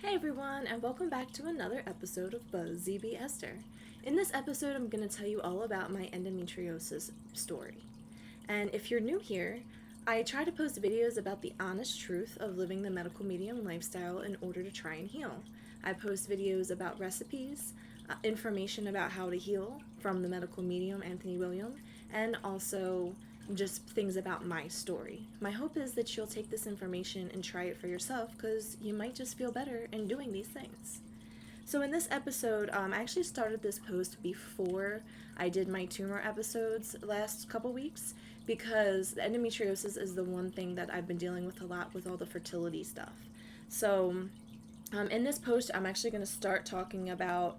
Hey everyone, and welcome back to another episode of Buzz ZB Esther. In this episode, I'm going to tell you all about my endometriosis story. And if you're new here, I try to post videos about the honest truth of living the medical medium lifestyle in order to try and heal. I post videos about recipes, information about how to heal from the medical medium Anthony William, and also just things about my story. My hope is that you'll take this information and try it for yourself because you might just feel better in doing these things. So in this episode, I actually started this post before I did my tumor episodes last couple weeks because endometriosis is the one thing that I've been dealing with a lot with all the fertility stuff. So in this post, I'm actually going to start talking about,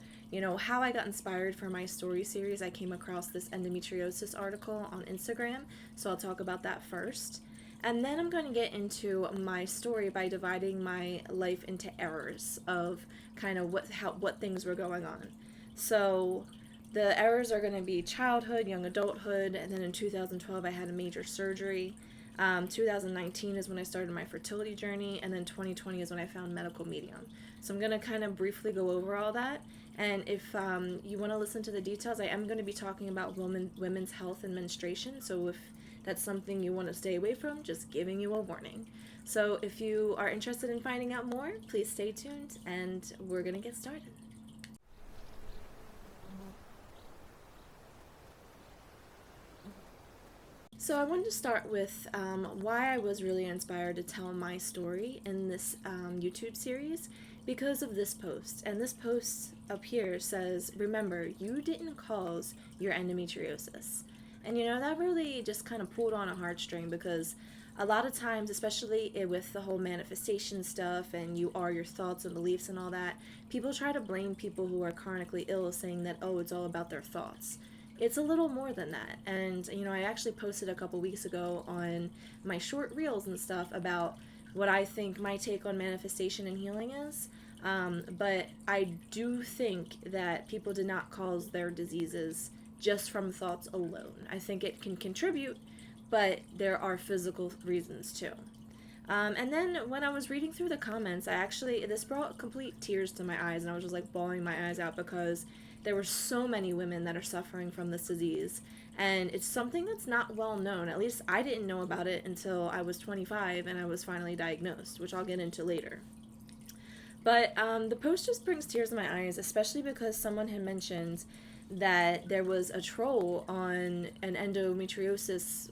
how I got inspired for my story series. I came across this endometriosis article on Instagram, so I'll talk about that first. And then I'm going to get into my story by dividing my life into eras of kind of what things were going on. So the eras are going to be childhood, young adulthood, and then in 2012 I had a major surgery. 2019 is when I started my fertility journey, and then 2020 is when I found medical medium. So I'm going to kind of briefly go over all that, and if you want to listen to the details, I am going to be talking about women's health and menstruation, so if that's something you want to stay away from, just giving you a warning. So if you are interested in finding out more, please stay tuned, and we're going to get started. So I wanted to start with why I was really inspired to tell my story in this YouTube series because of this post. And this post up here says, remember, you didn't cause your endometriosis. And that really just kind of pulled on a heartstring because a lot of times, especially with the whole manifestation stuff and you are your thoughts and beliefs and all that, people try to blame people who are chronically ill saying that, oh, it's all about their thoughts. It's a little more than that. And, I actually posted a couple weeks ago on my short reels and stuff about what I think my take on manifestation and healing is. But I do think that people did not cause their diseases just from thoughts alone. I think it can contribute, but there are physical reasons too. And then when I was reading through the comments, this brought complete tears to my eyes, and I was just like bawling my eyes out because there were so many women that are suffering from this disease, and it's something that's not well known. At least I didn't know about it until I was 25 and I was finally diagnosed, which I'll get into later. But the post just brings tears to my eyes, especially because someone had mentioned that there was a troll on an endometriosis,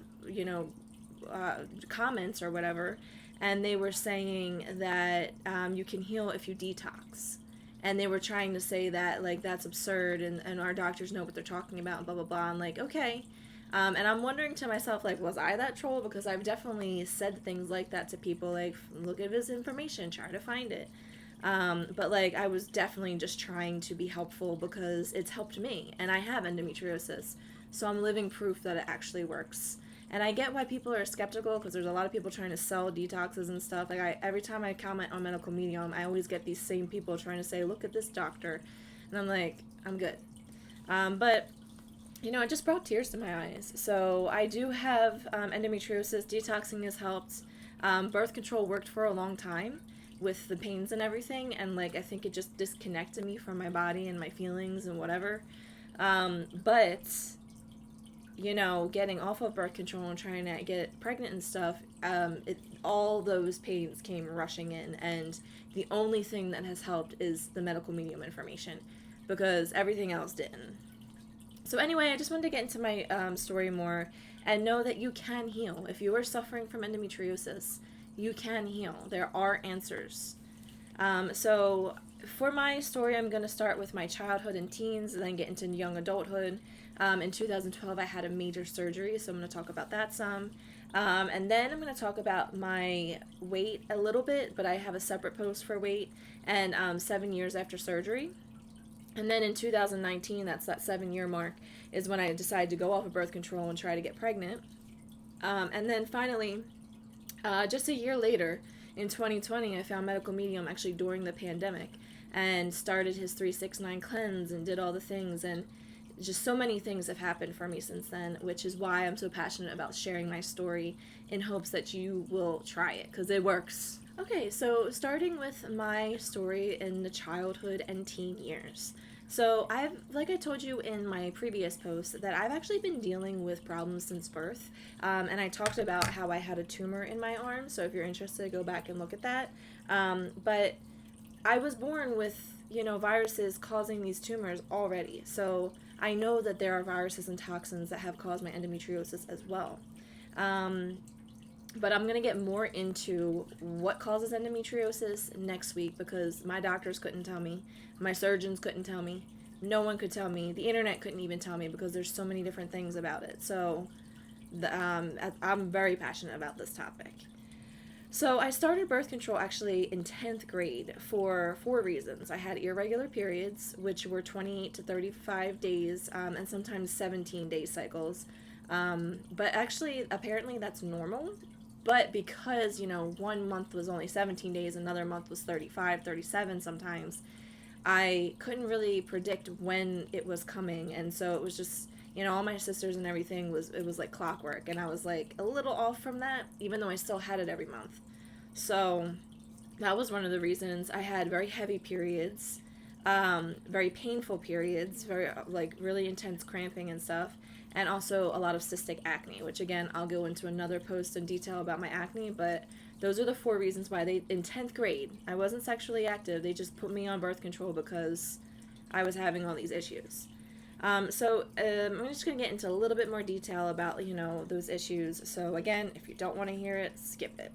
comments or whatever, and they were saying that you can heal if you detox. And they were trying to say that, like, that's absurd and our doctors know what they're talking about and blah, blah, blah. I'm like, okay. And I'm wondering to myself, like, was I that troll? Because I've definitely said things like that to people, like, look at this information, try to find it. But, like, I was definitely just trying to be helpful because it's helped me. And I have endometriosis. So I'm living proof that it actually works. And I get why people are skeptical because there's a lot of people trying to sell detoxes and stuff. Like every time I comment on medical medium, I always get these same people trying to say, look at this doctor. And I'm like, I'm good. But it just brought tears to my eyes. So I do have endometriosis. Detoxing has helped. Birth control worked for a long time with the pains and everything. And like, I think it just disconnected me from my body and my feelings and whatever. But getting off of birth control and trying to get pregnant and stuff, all those pains came rushing in, and the only thing that has helped is the medical medium information, because everything else didn't. So anyway, I just wanted to get into my story more, and know that you can heal. If you are suffering from endometriosis, you can heal. There are answers. So for my story, I'm going to start with my childhood and teens, and then get into young adulthood. In 2012, I had a major surgery, so I'm going to talk about that some. And then I'm going to talk about my weight a little bit, but I have a separate post for weight, and 7 years after surgery. And then in 2019, that's that 7-year mark, is when I decided to go off of birth control and try to get pregnant. And then finally, just a year later, in 2020, I found medical medium actually during the pandemic and started his 369 cleanse and did all the things, and just so many things have happened for me since then, which is why I'm so passionate about sharing my story in hopes that you will try it, because it works. Okay, so starting with my story in the childhood and teen years. So, like I told you in my previous post, that I've actually been dealing with problems since birth. And I talked about how I had a tumor in my arm. So, if you're interested, go back and look at that. But I was born with, viruses causing these tumors already. So, I know that there are viruses and toxins that have caused my endometriosis as well. Um, but I'm going to get more into what causes endometriosis next week because my doctors couldn't tell me, my surgeons couldn't tell me, no one could tell me, the internet couldn't even tell me because there's so many different things about it. So I'm very passionate about this topic. So I started birth control actually in 10th grade for four reasons. I had irregular periods, which were 28 to 35 days, and sometimes 17-day cycles. But actually, apparently that's normal. But because, one month was only 17 days, another month was 35, 37 sometimes, I couldn't really predict when it was coming. And so it was just, all my sisters and everything it was like clockwork. And I was like a little off from that, even though I still had it every month. So that was one of the reasons. I had very heavy periods, very painful periods, very like really intense cramping and stuff, and also a lot of cystic acne, which again I'll go into another post in detail about my acne. But those are the four reasons why they in 10th grade I wasn't sexually active. They just put me on birth control because I was having all these issues. I'm just going to get into a little bit more detail about those issues. So again, if you don't want to hear it, skip it.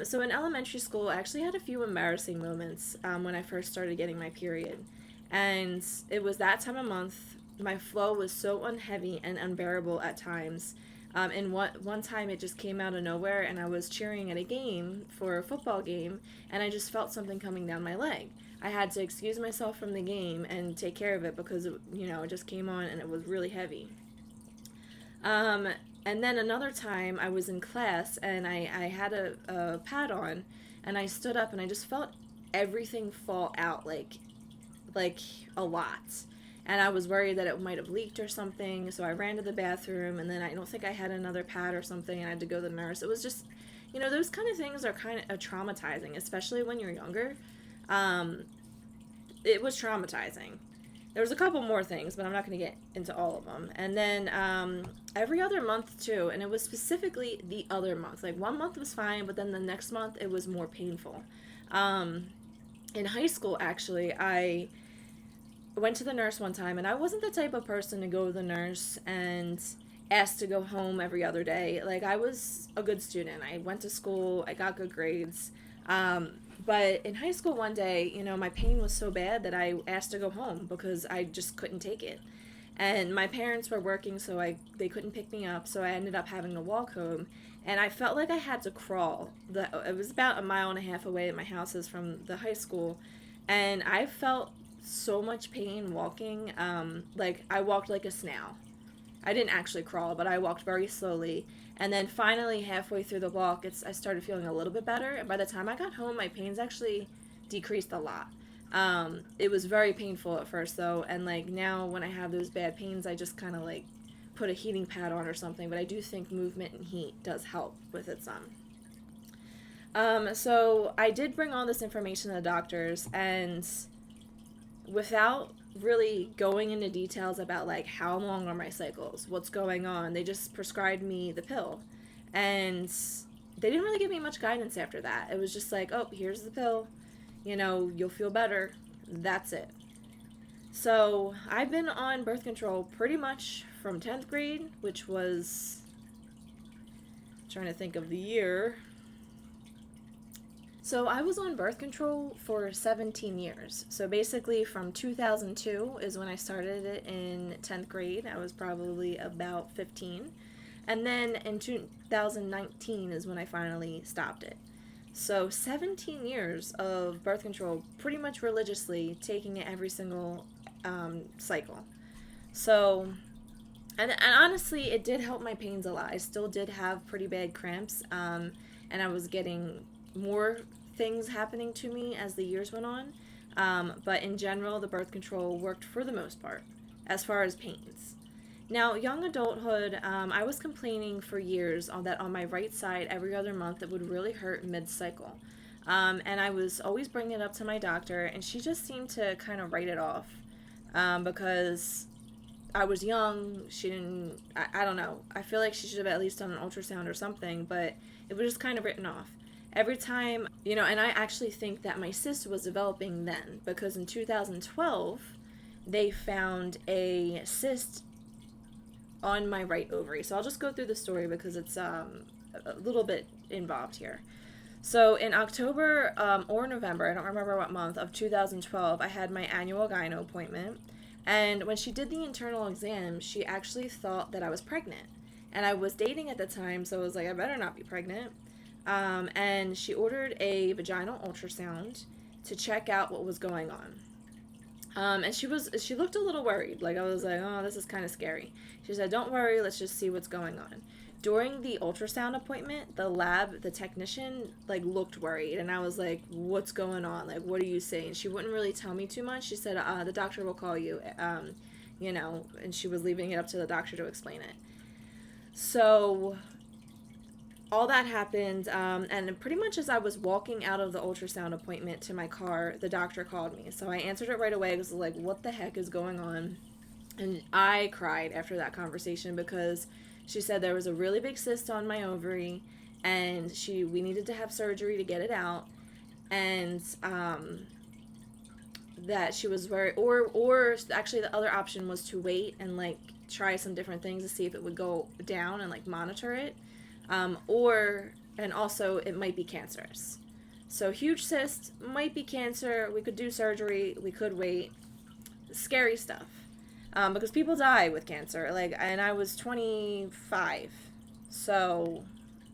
So in elementary school, I actually had a few embarrassing moments when I first started getting my period. And it was that time of month. My flow was so unheavy and unbearable at times. And one time it just came out of nowhere, and I was cheering at a game for a football game, and I just felt something coming down my leg. I had to excuse myself from the game and take care of it because it just came on and it was really heavy. Um, and then another time I was in class and I had a pad on, and I stood up and I just felt everything fall out like a lot. And I was worried that it might have leaked or something, so I ran to the bathroom, and then I don't think I had another pad or something, and I had to go to the nurse. It was just, those kind of things are kind of traumatizing, especially when you're younger. Um, it was traumatizing. There was a couple more things, but I'm not going to get into all of them. And then every other month too, and it was specifically the other month. Like one month was fine, but then the next month it was more painful. Um, in high school, actually, I went to the nurse one time, and I wasn't the type of person to go to the nurse and ask to go home every other day. Like, I was a good student. I went to school, I got good grades. But in high school one day, my pain was so bad that I asked to go home because I just couldn't take it. And my parents were working, so they couldn't pick me up, so I ended up having to walk home. And I felt like I had to crawl. It was about a mile and a half away at my house is from the high school. And I felt so much pain walking. Like, I walked like a snail. I didn't actually crawl, but I walked very slowly. And then finally, halfway through the walk, I started feeling a little bit better. And by the time I got home, my pains actually decreased a lot. It was very painful at first, though. And like now, when I have those bad pains, I just kind of like put a heating pad on or something. But I do think movement and heat does help with it some. So I did bring all this information to the doctors, and without really going into details about like how long are my cycles, what's going on, they just prescribed me the pill. And they didn't really give me much guidance after that. It was just like, oh, here's the pill, you'll feel better. That's it. So I've been on birth control pretty much from 10th grade, which was, trying to think of the year. So I was on birth control for 17 years. So basically from 2002 is when I started it in 10th grade. I was probably about 15. And then in 2019 is when I finally stopped it. So 17 years of birth control, pretty much religiously, taking it every single cycle. So, and honestly, it did help my pains a lot. I still did have pretty bad cramps, and I was getting more things happening to me as the years went on. But in general, the birth control worked for the most part, as far as pains. Now, young adulthood, I was complaining for years that on my right side, every other month, it would really hurt mid-cycle. And I was always bringing it up to my doctor, and she just seemed to kind of write it off, because I was young. She didn't, I don't know. I feel like she should have at least done an ultrasound or something, but it was just kind of written off. Every time, and I actually think that my cyst was developing then, because in 2012, they found a cyst on my right ovary. So I'll just go through the story because it's a little bit involved here. So in October or November, I don't remember what month, of 2012, I had my annual gyno appointment. And when she did the internal exam, she actually thought that I was pregnant. And I was dating at the time, so I was like, I better not be pregnant. And she ordered a vaginal ultrasound to check out what was going on. And she looked a little worried. Like, I was like, oh, this is kind of scary. She said, don't worry, let's just see what's going on. During the ultrasound appointment, the technician, like, looked worried. And I was like, what's going on? Like, what are you saying? She wouldn't really tell me too much. She said, the doctor will call you, and she was leaving it up to the doctor to explain it. So all that happened, and pretty much as I was walking out of the ultrasound appointment to my car, the doctor called me. So I answered it right away. I was like, what the heck is going on? And I cried after that conversation because she said there was a really big cyst on my ovary, and we needed to have surgery to get it out, and that she was worried, or actually the other option was to wait and, like, try some different things to see if it would go down and, like, monitor it. And also it might be cancerous. So huge cyst, might be cancer, we could do surgery, we could wait. Scary stuff. Because people die with cancer, and I was 25, so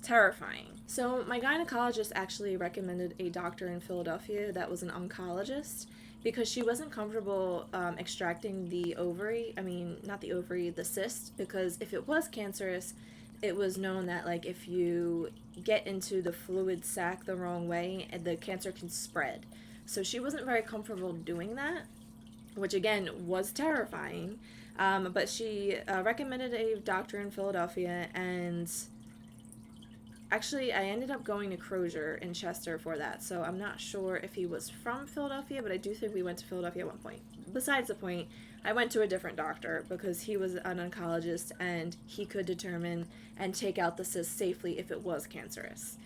terrifying. So my gynecologist actually recommended a doctor in Philadelphia that was an oncologist, because she wasn't comfortable extracting the the cyst, because if it was cancerous, it was known that, like, if you get into the fluid sac the wrong way, the cancer can spread. So she wasn't very comfortable doing that, which again was terrifying. But she recommended a doctor in Philadelphia, and actually I ended up going to Crozier in Chester for that. So I'm not sure if he was from Philadelphia, but I do think we went to Philadelphia at one point. Besides the point, I went to a different doctor because he was an oncologist and he could determine and take out the cyst safely if it was cancerous.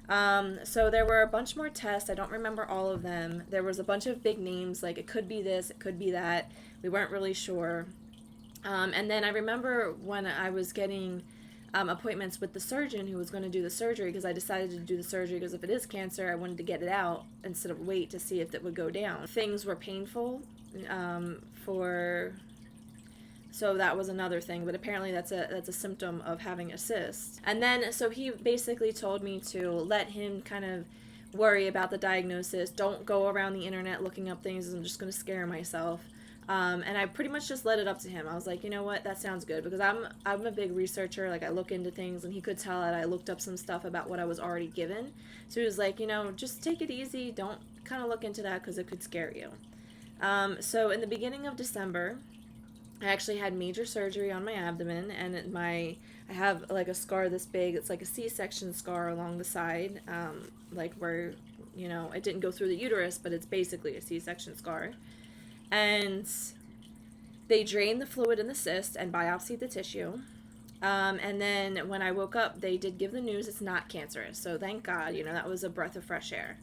So there were a bunch more tests. I don't remember all of them. There was a bunch of big names, like it could be this, it could be that. We weren't really sure. And then I remember when I was getting appointments with the surgeon who was going to do the surgery, because I decided to do the surgery because if it is cancer, I wanted to get it out instead of wait to see if it would go down. Things were painful so that was another thing, but apparently that's a symptom of having a cyst. And then, so he basically told me to let him kind of worry about the diagnosis. Don't go around the internet looking up things. I'm just going to scare myself. And I pretty much just let it up to him. I was like, you know what, that sounds good, because I'm a big researcher. Like, I look into things, and he could tell that I looked up some stuff about what I was already given. So he was like, just take it easy. Don't kind of look into that because it could scare you. So in the beginning of December, I actually had major surgery on my abdomen, and I have like a scar this big. It's like a C-section scar along the side, like where, it didn't go through the uterus, but it's basically a C-section scar. And they drained the fluid in the cyst and biopsied the tissue. And then when I woke up, they did give the news it's not cancerous. So thank God, that was a breath of fresh air.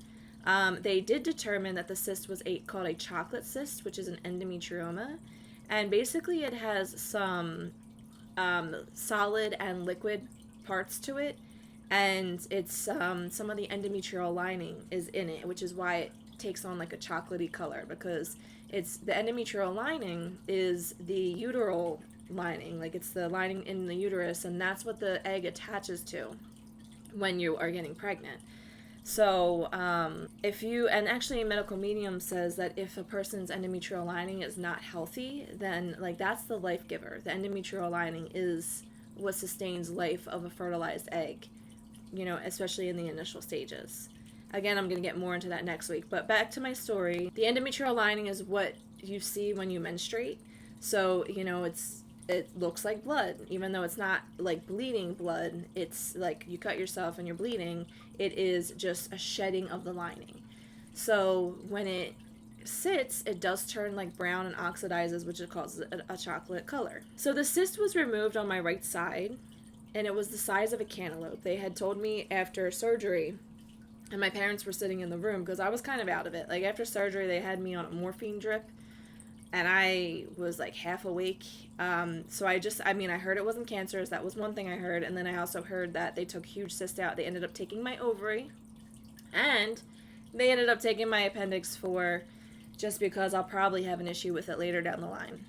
They did determine that the cyst was called a chocolate cyst, which is an endometrioma. And basically it has some solid and liquid parts to it. And it's some of the endometrial lining is in it, which is why it takes on like a chocolatey color, because it's the endometrial lining is the uteral lining, like it's the lining in the uterus, and that's what the egg attaches to when you are getting pregnant. So and actually medical medium says that if a person's endometrial lining is not healthy, then like that's the life giver. The endometrial lining is what sustains life of a fertilized egg, especially in the initial stages. Again, I'm going to get more into that next week, but back to my story. The endometrial lining is what you see when you menstruate. So, it looks like blood, even though it's not like bleeding blood. It's like you cut yourself and you're bleeding. it is just a shedding of the lining. So when it sits, it does turn like brown and oxidizes, which it causes a chocolate color. So the cyst was removed on my right side, and it was the size of a cantaloupe. They had told me after surgery, and my parents were sitting in the room because I was kind of out of it. Like after surgery, they had me on a morphine drip, and I was like half awake. So I heard it wasn't cancerous. That was one thing I heard. And then I also heard that they took huge cysts out. They ended up taking my ovary, and they ended up taking my appendix for just because I'll probably have an issue with it later down the line.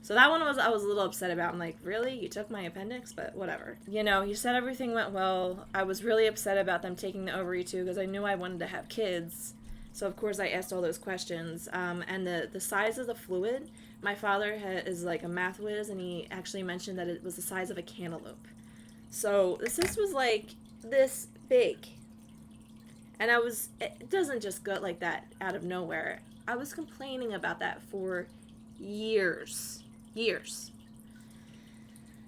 So that one I was a little upset about. I'm like, really? You took my appendix? But whatever. You said everything went well. I was really upset about them taking the ovary too because I knew I wanted to have kids. So of course I asked all those questions. And the size of the fluid, my father is like a math whiz, and he actually mentioned that it was the size of a cantaloupe. So the cyst was like this big. And it doesn't just go like that out of nowhere. I was complaining about that for years.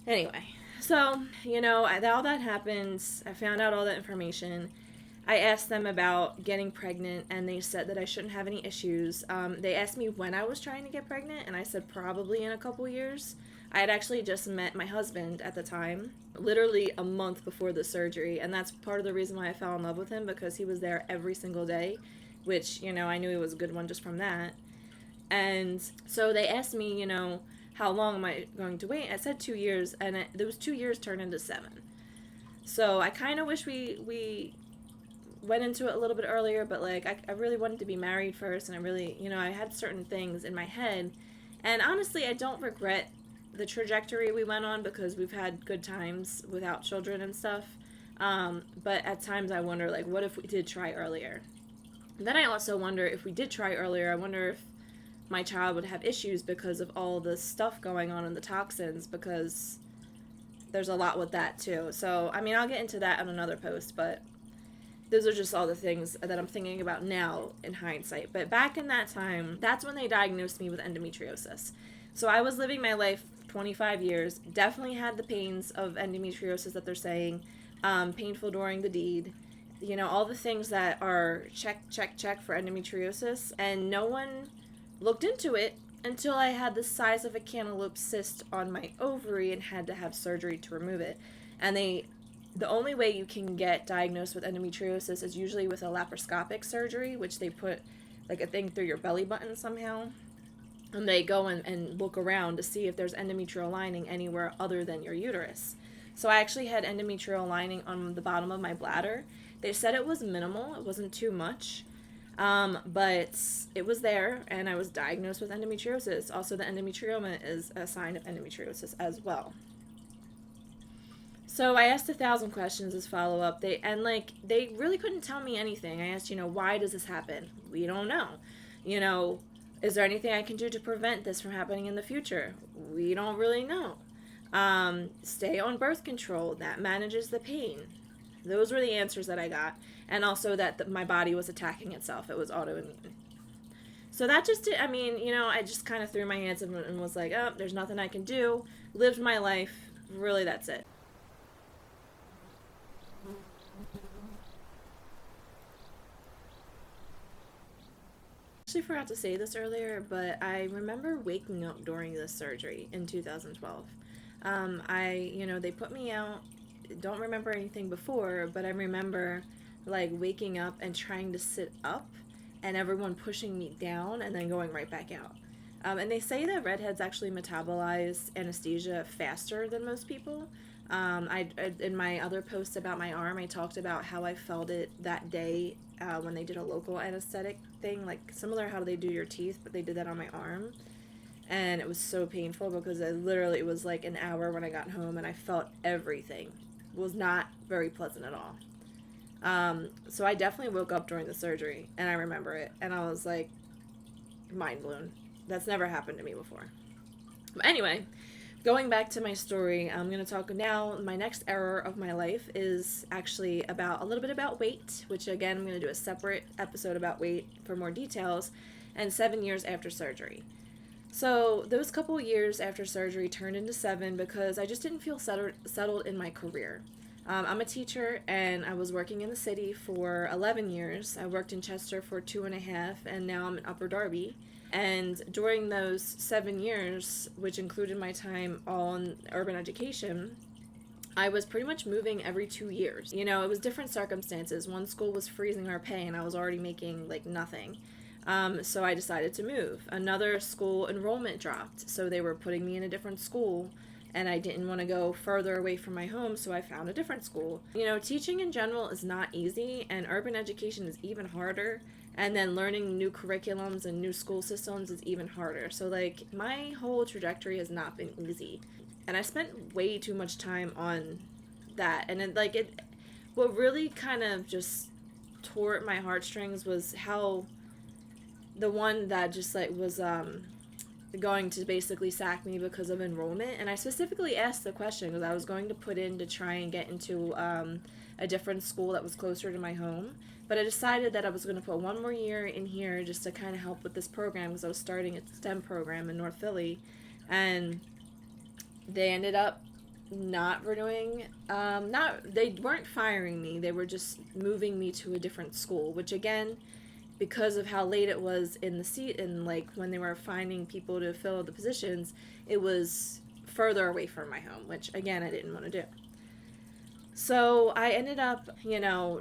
Anyway, so, all that happens. I found out all that information. I asked them about getting pregnant, and they said that I shouldn't have any issues. They asked me when I was trying to get pregnant, and I said probably in a couple years. I had actually just met my husband at the time, literally a month before the surgery, and that's part of the reason why I fell in love with him, because he was there every single day, which, I knew he was a good one just from that. And so they asked me, how long am I going to wait? I said 2 years, and those 2 years turned into 7. So I kind of wish we went into it a little bit earlier, but like I really wanted to be married first, and I really, I had certain things in my head. And honestly, I don't regret the trajectory we went on because we've had good times without children and stuff. But at times I wonder, like, what if we did try earlier? And then I also wonder if we did try earlier, I wonder if my child would have issues because of all the stuff going on in the toxins, because there's a lot with that too. So, I'll get into that on another post, but those are just all the things that I'm thinking about now in hindsight. But back in that time, that's when they diagnosed me with endometriosis. So I was living my life 25 years, definitely had the pains of endometriosis that they're saying, painful during the deed, all the things that are check for endometriosis, and no one looked into it until I had the size of a cantaloupe cyst on my ovary and had to have surgery to remove it. And the only way you can get diagnosed with endometriosis is usually with a laparoscopic surgery, which they put like a thing through your belly button somehow. And they go and look around to see if there's endometrial lining anywhere other than your uterus. So I actually had endometrial lining on the bottom of my bladder. They said it was minimal, it wasn't too much, but it was there, and I was diagnosed with endometriosis. Also, the endometrioma is a sign of endometriosis as well. So I asked 1,000 questions as follow-up. They really couldn't tell me anything. I asked, why does this happen? We don't know. Is there anything I can do to prevent this from happening in the future? We don't really know. Stay on birth control. That manages the pain. Those were the answers that I got. And also that my body was attacking itself. It was autoimmune. So that just did, I just kind of threw my hands up and was like, oh, there's nothing I can do. Lived my life. Really, that's it. Actually forgot to say this earlier, but I remember waking up during this surgery in 2012. They put me out. Don't remember anything before, but I remember like waking up and trying to sit up, and everyone pushing me down and then going right back out. And they say that redheads actually metabolize anesthesia faster than most people. In my other post about my arm, I talked about how I felt it that day when they did a local anesthetic thing, like similar how they do your teeth, but they did that on my arm. And it was so painful because it was like an hour when I got home, and I felt everything. It was not very pleasant at all. So I definitely woke up during the surgery, and I remember it, and I was like mind blown. That's never happened to me before. But anyway, going back to my story, I'm going to talk now. My next error of my life is actually a little bit about weight, which again, I'm going to do a separate episode about weight for more details, and 7 years after surgery. So those couple years after surgery turned into 7 because I just didn't feel settled in my career. I'm a teacher, and I was working in the city for 11 years. I worked in Chester for 2.5, and now I'm in Upper Darby. And during those 7 years, which included my time on urban education, I was pretty much moving every 2 years. You know, it was different circumstances. One school was freezing our pay, and I was already making like nothing. So I decided to move. Another school enrollment dropped, so they were putting me in a different school, and I didn't want to go further away from my home, so I found a different school. You know, teaching in general is not easy, and urban education is even harder. And then learning new curriculums and new school systems is even harder. So, like, my whole trajectory has not been easy. And I spent way too much time on that. And what really kind of just tore at my heartstrings was how the one that just like was going to basically sack me because of enrollment. And I specifically asked the question because I was going to put in to try and get into a different school that was closer to my home. But I decided that I was going to put one more year in here just to kind of help with this program because I was starting a STEM program in North Philly. And they ended up not renewing, they weren't firing me, they were just moving me to a different school, which again, because of how late it was in the seat and like when they were finding people to fill the positions, it was further away from my home, which again I didn't want to do. So I ended up,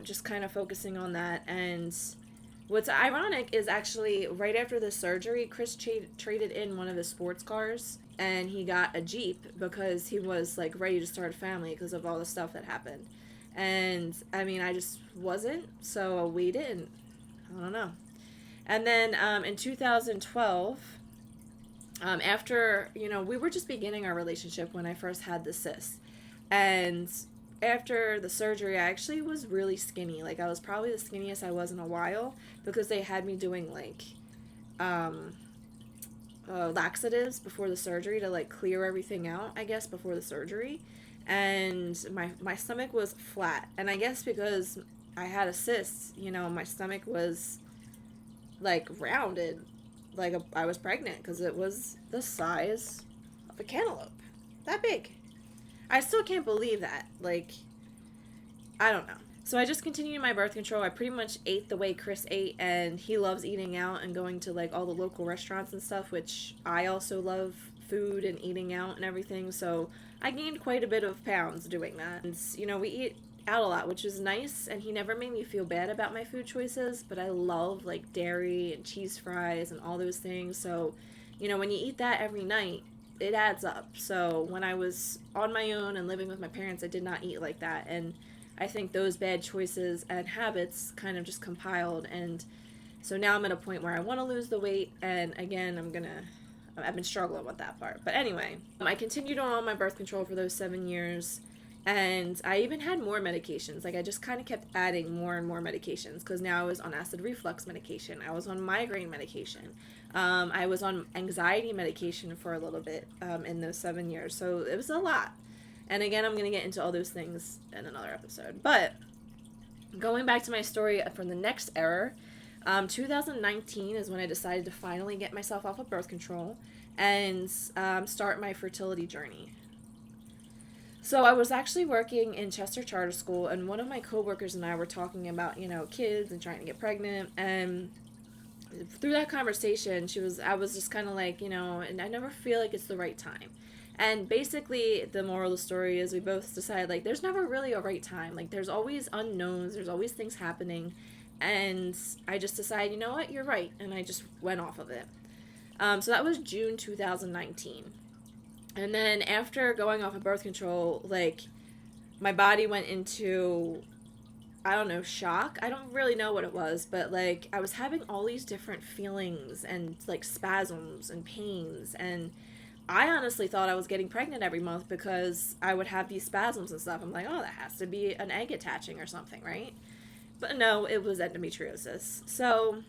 just kind of focusing on that. And what's ironic is actually right after the surgery, Chris traded in one of his sports cars and he got a Jeep because he was like ready to start a family because of all the stuff that happened. And I mean, I just wasn't, so we didn't. I don't know. And then in 2012, after, we were just beginning our relationship when I first had the cyst. And after the surgery, I actually was really skinny. Like, I was probably the skinniest I was in a while because they had me doing, like, laxatives before the surgery to, like, clear everything out, I guess, before the surgery. And my stomach was flat. And I guess because I had a cyst, my stomach was, like, rounded. Like, I was pregnant because it was the size of a cantaloupe. That big. I still can't believe that. Like, I don't know. So I just continued my birth control. I pretty much ate the way Chris ate, and he loves eating out and going to, like, all the local restaurants and stuff, which I also love food and eating out and everything. So I gained quite a bit of pounds doing that. And, we eat out a lot, which is nice, and he never made me feel bad about my food choices, but I love, like, dairy and cheese fries and all those things. So, when you eat that every night, it adds up. So when I was on my own and living with my parents, I did not eat like that. And I think those bad choices and habits kind of just compiled. And so now I'm at a point where I want to lose the weight. And again, I've been struggling with that part. But anyway, I continued on my birth control for those 7 years. And I even had more medications. Like, I just kind of kept adding more and more medications because now I was on acid reflux medication. I was on migraine medication. I was on anxiety medication for a little bit in those 7 years. So it was a lot. And again, I'm going to get into all those things in another episode. But going back to my story from the next era, 2019 is when I decided to finally get myself off of birth control and start my fertility journey. So I was actually working in Chester Charter School, and one of my coworkers and I were talking about, kids and trying to get pregnant. And through that conversation, I was just kind of like, and I never feel like it's the right time. And basically, the moral of the story is we both decided, like, there's never really a right time. Like, there's always unknowns, there's always things happening. And I just decided, you know what, you're right. And I just went off of it. So that was June 2019. And then after going off of birth control, like, my body went into, I don't know, shock. I don't really know what it was, but, like, I was having all these different feelings and, like, spasms and pains. And I honestly thought I was getting pregnant every month because I would have these spasms and stuff. I'm like, oh, that has to be an egg attaching or something, right? But no, it was endometriosis. So,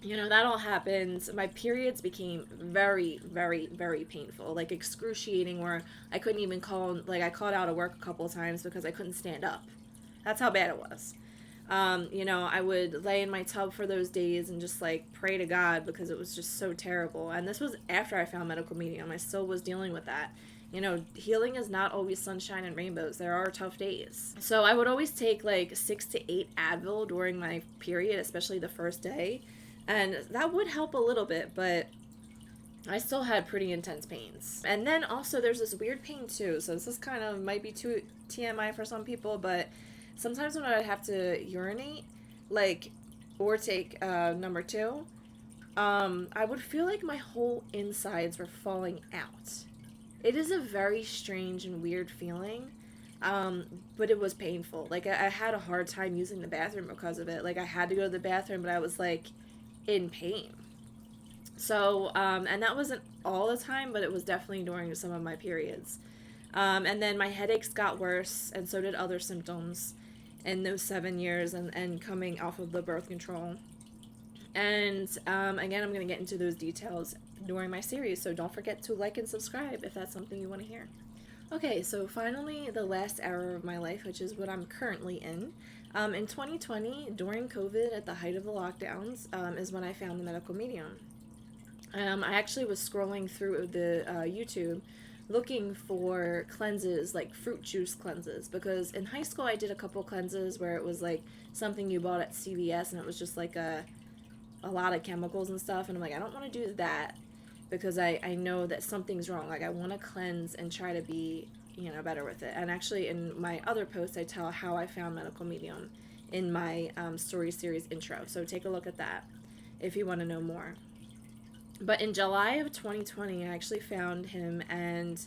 that all happened. My periods became very, very, very painful, like excruciating, where I couldn't even I called out of work a couple of times because I couldn't stand up. That's how bad it was. I would lay in my tub for those days and just, like, pray to God because it was just so terrible. And this was after I found medical medium. I still was dealing with that. Healing is not always sunshine and rainbows. There are tough days. So I would always take like 6 to 8 Advil during my period, especially the first day. And that would help a little bit, but I still had pretty intense pains. And then also there's this weird pain too. So this is kind of might be too TMI for some people, but sometimes when I have to urinate, like, or take number two, I would feel like my whole insides were falling out. It is a very strange and weird feeling, but it was painful. Like, I had a hard time using the bathroom because of it. Like, I had to go to the bathroom, but I was like in pain. So, and that wasn't all the time, but it was definitely during some of my periods. And then my headaches got worse, and so did other symptoms in those 7 years and coming off of the birth control. And again, I'm going to get into those details during my series, so don't forget to like and subscribe if that's something you want to hear. Okay, so finally, the last era of my life, which is what I'm currently in. In 2020, during COVID, at the height of the lockdowns, is when I found the medical medium. I actually was scrolling through the YouTube looking for cleanses, like fruit juice cleanses, because in high school I did a couple cleanses where it was like something you bought at CVS and it was just like a lot of chemicals and stuff, and I'm like, I don't want to do that because I know that something's wrong. Like, I want to cleanse and try to be, better with it. And actually in my other post I tell how I found medical medium in my story series intro, so take a look at that if you want to know more. But in July of 2020, I actually found him, and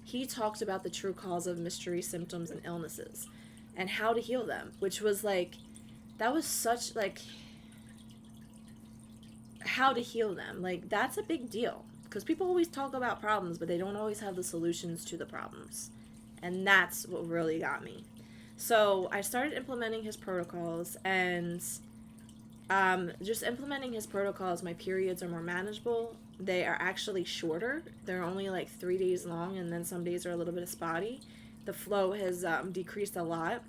he talked about the true cause of mystery symptoms and illnesses and how to heal them, which was like, that was such like, how to heal them. Like, that's a big deal because people always talk about problems, but they don't always have the solutions to the problems. And that's what really got me. So I started implementing his protocols, and just implementing his protocols, my periods are more manageable. They are actually shorter. They're only like 3 days long, and then some days are a little bit spotty. The flow has decreased a lot.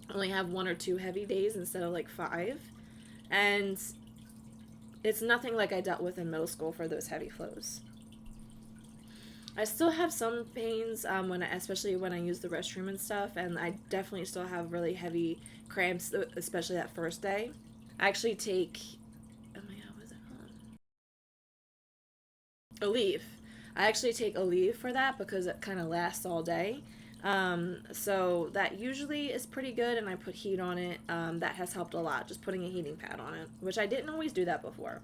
I only have 1 or 2 heavy days instead of like 5. And it's nothing like I dealt with in middle school for those heavy flows. I still have some pains especially when I use the restroom and stuff, and I definitely still have really heavy cramps, especially that first day. I actually take, oh my god, what is it called? Aleve. I actually take Aleve for that because it kind of lasts all day. So that usually is pretty good, and I put heat on it. That has helped a lot, just putting a heating pad on it, which I didn't always do that before.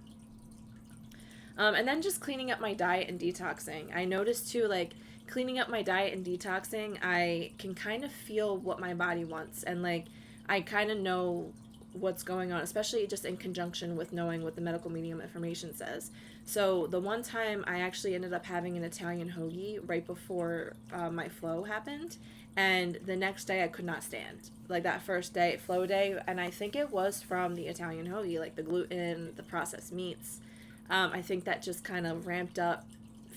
And then just cleaning up my diet and detoxing. I noticed too, like, cleaning up my diet and detoxing, I can kind of feel what my body wants, and like, I kind of know what's going on, especially just in conjunction with knowing what the medical medium information says. So the one time I actually ended up having an Italian hoagie right before my flow happened, and the next day I could not stand. Like, that first day, flow day, and I think it was from the Italian hoagie, like the gluten, the processed meats. I think that just kind of ramped up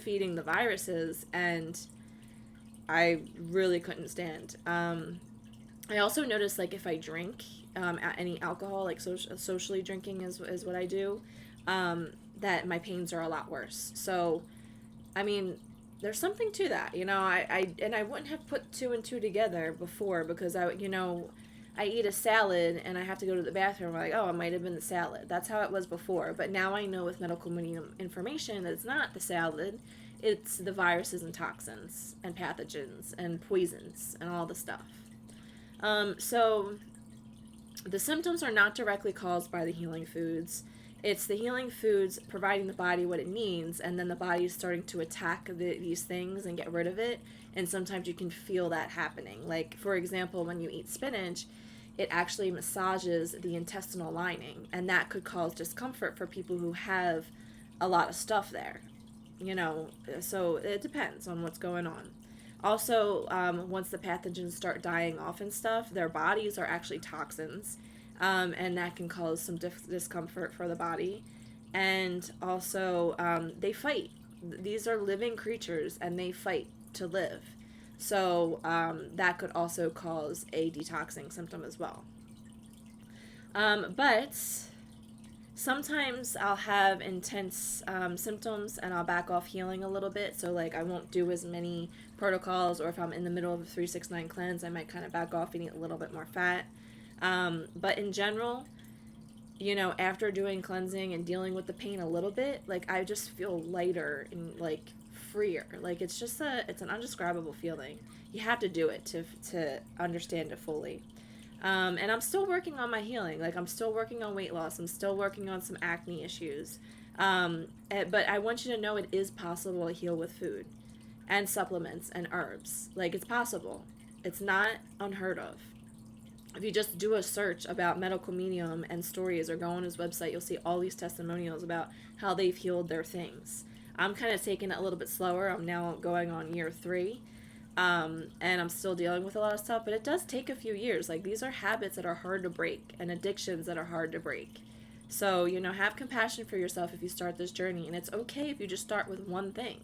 feeding the viruses, and I really couldn't stand. I also noticed, like, if I drink any alcohol, like socially drinking is what I do, that my pains are a lot worse. So, I mean, there's something to that, I wouldn't have put 2 and 2 together before because I eat a salad and I have to go to the bathroom. I'm like, oh, it might have been the salad. That's how it was before. But now I know with medical information that it's not the salad. It's the viruses and toxins and pathogens and poisons and all the stuff. So the symptoms are not directly caused by the healing foods. It's the healing foods providing the body what it needs, and then the body is starting to attack these things and get rid of it. And sometimes you can feel that happening. Like, for example, when you eat spinach, it actually massages the intestinal lining, and that could cause discomfort for people who have a lot of stuff there. So it depends on what's going on. Also, once the pathogens start dying off and stuff, their bodies are actually toxins, and that can cause some discomfort for the body. And also, they fight. These are living creatures, and they fight to live. So that could also cause a detoxing symptom as well. But Sometimes I'll have intense symptoms and I'll back off healing a little bit. So, like, I won't do as many protocols, or if I'm in the middle of a 369 cleanse, I might kind of back off and eat a little bit more fat. But in general, after doing cleansing and dealing with the pain a little bit, like, I just feel lighter and, like, freer. Like, it's an undescribable feeling. You have to do it to understand it fully. And I'm still working on my healing. Like, I'm still working on weight loss. I'm still working on some acne issues. But I want you to know it is possible to heal with food and supplements and herbs. Like, it's possible. It's not unheard of. If you just do a search about medical medium and stories, or go on his website, you'll see all these testimonials about how they've healed their things. I'm kind of taking it a little bit slower. I'm now going on year 3. And I'm still dealing with a lot of stuff, but it does take a few years. Like, these are habits that are hard to break and addictions that are hard to break. So, have compassion for yourself if you start this journey, and it's okay if you just start with one thing.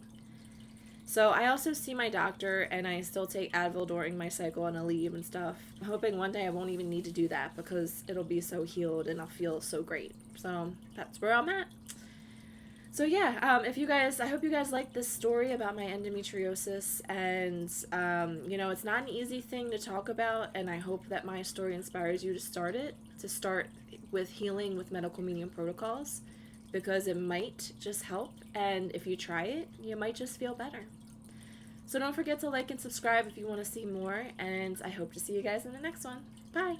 So I also see my doctor, and I still take Advil during my cycle and I leave and stuff. I'm hoping one day I won't even need to do that because it'll be so healed and I'll feel so great. So that's where I'm at. So yeah, I hope you guys like this story about my endometriosis, and it's not an easy thing to talk about, and I hope that my story inspires you to start with healing with medical medium protocols, because it might just help, and if you try it, you might just feel better. So don't forget to like and subscribe if you want to see more, and I hope to see you guys in the next one. Bye!